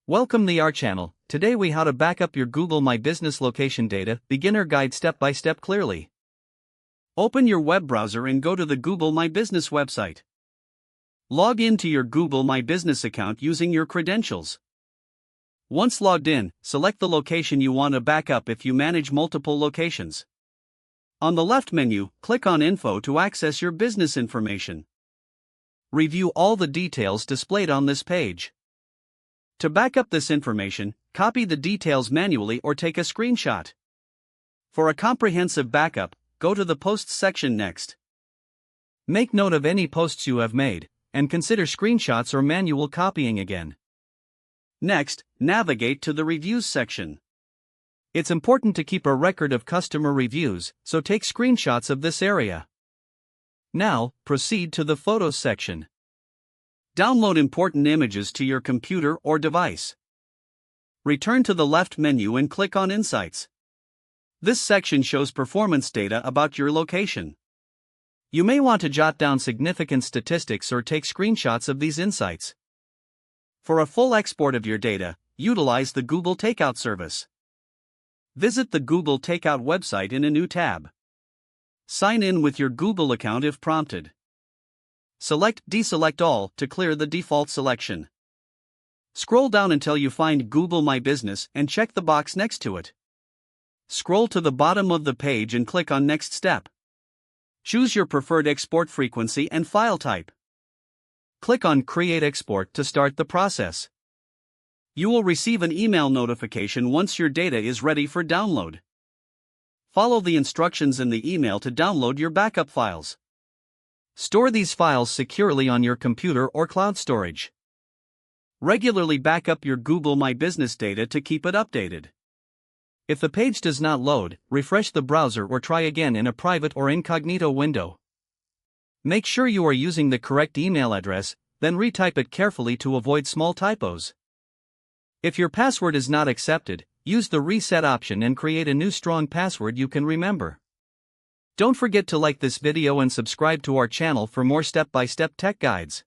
Welcome to our channel. Today we how to back up your Google My Business location data, beginner guide step by step clearly. Open your web browser and go to the Google My Business website. Log in to your Google My Business account using your credentials. Once logged in, select the location you want to back up if you manage multiple locations. On the left menu, click on Info to access your business information. Review all the details displayed on this page. To back up this information, copy the details manually or take a screenshot. For a comprehensive backup, go to the Posts section next. Make note of any posts you have made, and consider screenshots or manual copying again. Next, navigate to the Reviews section. It's important to keep a record of customer reviews, so take screenshots of this area. Now, proceed to the Photos section. Download important images to your computer or device. Return to the left menu and click on Insights. This section shows performance data about your location. You may want to jot down significant statistics or take screenshots of these insights. For a full export of your data, utilize the Google Takeout service. Visit the Google Takeout website in a new tab. Sign in with your Google account if prompted. Select Deselect All to clear the default selection. Scroll down until you find Google My Business and check the box next to it. Scroll to the bottom of the page and click on Next Step. Choose your preferred export frequency and file type. Click on Create Export to start the process. You will receive an email notification once your data is ready for download. Follow the instructions in the email to download your backup files. Store these files securely on your computer or cloud storage. Regularly back up your Google My Business data to keep it updated. If the page does not load, refresh the browser or try again in a private or incognito window. Make sure you are using the correct email address, then retype it carefully to avoid small typos. If your password is not accepted, use the reset option and create a new strong password you can remember. Don't forget to like this video and subscribe to our channel for more step-by-step tech guides.